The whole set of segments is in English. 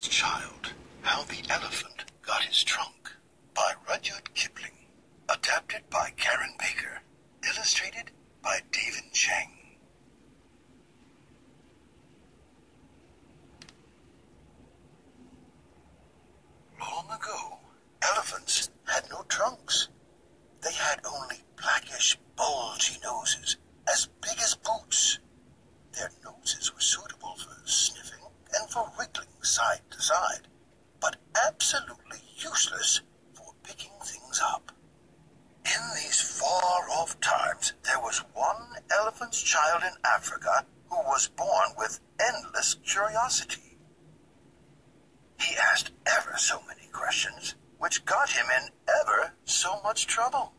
Child, How the Elephant Got His Trunk by Rudyard Kipling. Adapted by Karen Baker. Illustrated by David Chang. Long ago, elephants had no trunks. They had only blackish, bulgy noses, as big as boots. Their noses were suitable for sniffing and for wriggling side to side, but absolutely useless for picking things up. In these far-off times, there was one elephant's child in Africa who was born with endless curiosity. He asked ever so many questions, which got him in ever so much trouble.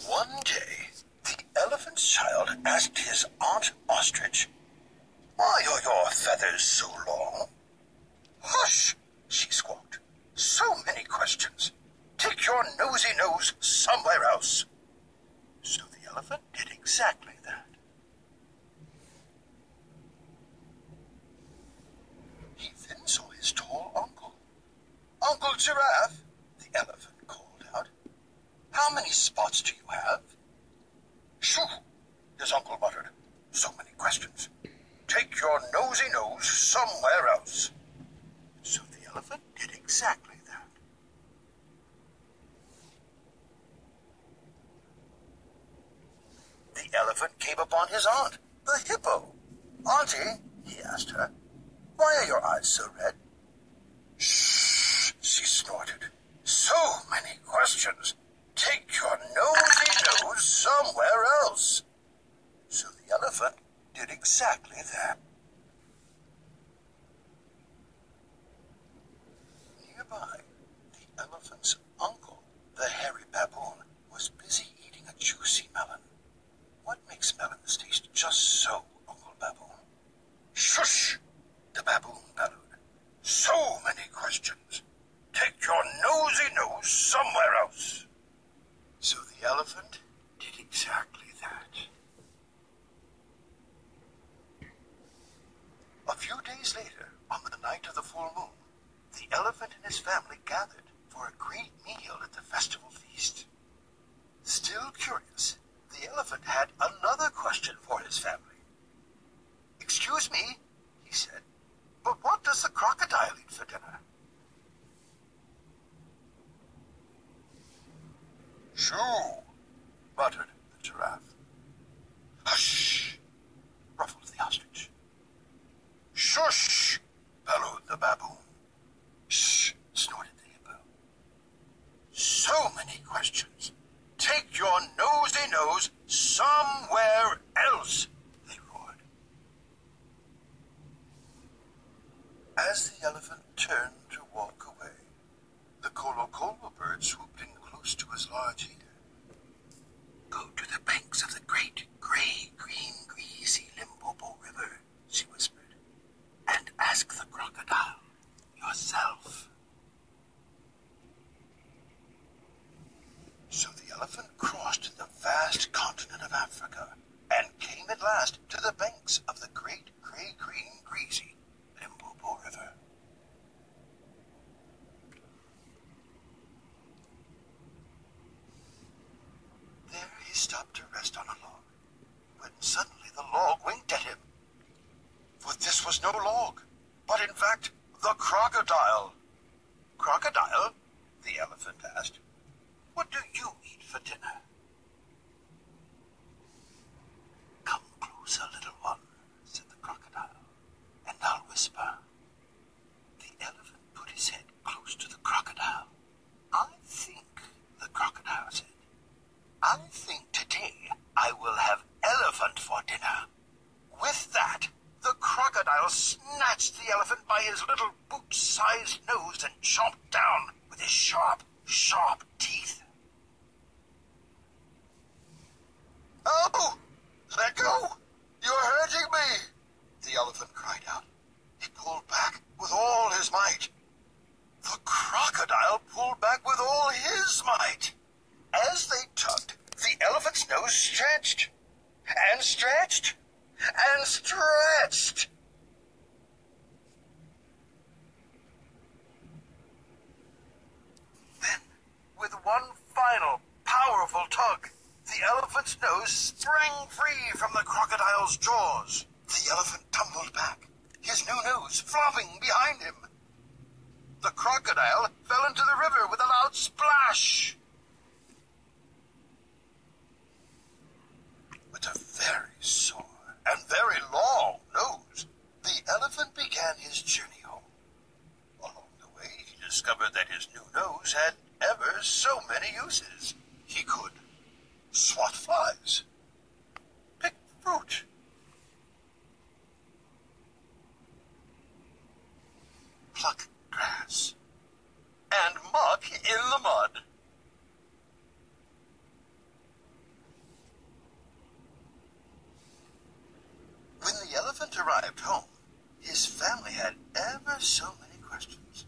One day, the elephant's child asked his Aunt Ostrich, "Why are your feathers so long?" "Hush!" she squawked. "So many questions. Take your nosy nose somewhere else." So the elephant did exactly that. He then saw his tall uncle. "Uncle Giraffe," the elephant called out, "how many spots do you have?" "Shoo!" his uncle muttered. "So many questions. Take your nosy nose somewhere else." So the elephant did exactly that. The elephant came upon his aunt, the hippo. "Auntie," he asked her, "why are your eyes so red?" "Shh!" she snorted. "So many questions. Take your nosy nose somewhere else." So the elephant did exactly that. Nearby, the elephant's uncle, the hairy baboon, was busy eating a juicy melon. "What makes melons taste just so, Uncle Baboon?" "Shush!" the baboon bellowed. "So many questions. Take your nosy nose somewhere else." So the elephant did exactly that. A few days later, on the night of the full moon, the elephant and his family gathered for a great meal at the festival feast. Still curious, the elephant had another question for his family. "Excuse me," he said, "but what does the crocodile eat for dinner?" "Shoo!" muttered the giraffe. "Hush!" ruffled the ostrich. "Shush!" bellowed the baboon. "Shh!" snorted the hippo. "So many questions. Take your nosy nose somewhere else," they roared. As the elephant turned to walk away, the Kolokolo bird swooped in close to his large ear. "Go to the banks of the great, gray-green, greasy Limpopo River," she whispered, "and ask the crocodile yourself." So the elephant crossed the vast continent of Africa and came at last to the banks of the great, gray-green, greasy Limpopo River. There he stopped to rest on a log, when suddenly the log winked at him. For this was no log, but in fact the crocodile. "Crocodile?" the elephant asked. "What do you eat for dinner?" "Come closer, little one," said the crocodile, "and I'll whisper." The elephant put his head close to the crocodile. "I think," the crocodile said, "I think today I will have elephant for dinner." With that, the crocodile snatched the elephant by his little boot-sized nose and chomped down with his sharp, sharp teeth. "Oh, let go! You're hurting me!" the elephant cried out. He pulled back with all his might. The crocodile pulled back with all his might. As they tugged, the elephant's nose stretched and stretched and stretched. Then, with one final powerful tug, the elephant's nose sprang free from the crocodile's jaws. The elephant tumbled back, his new nose flopping behind him. The crocodile fell into the river with a loud splash. With a very sore and very long nose, the elephant began his journey home. Along the way, he discovered that his new nose had ever so many uses. He could swat flies, pick fruit, pluck grass, and muck in the mud. When the elephant arrived home, his family had ever so many questions.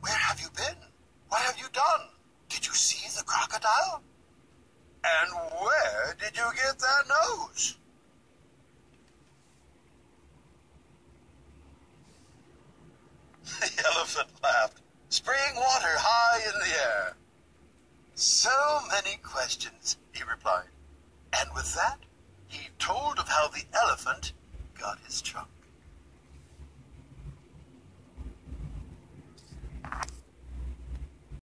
Where have you been? What have you done? Did you see the crocodile? And where did you get that nose? The elephant laughed, spraying water high in the air. So many questions, he replied. And with that, he told of how the elephant got his trunk.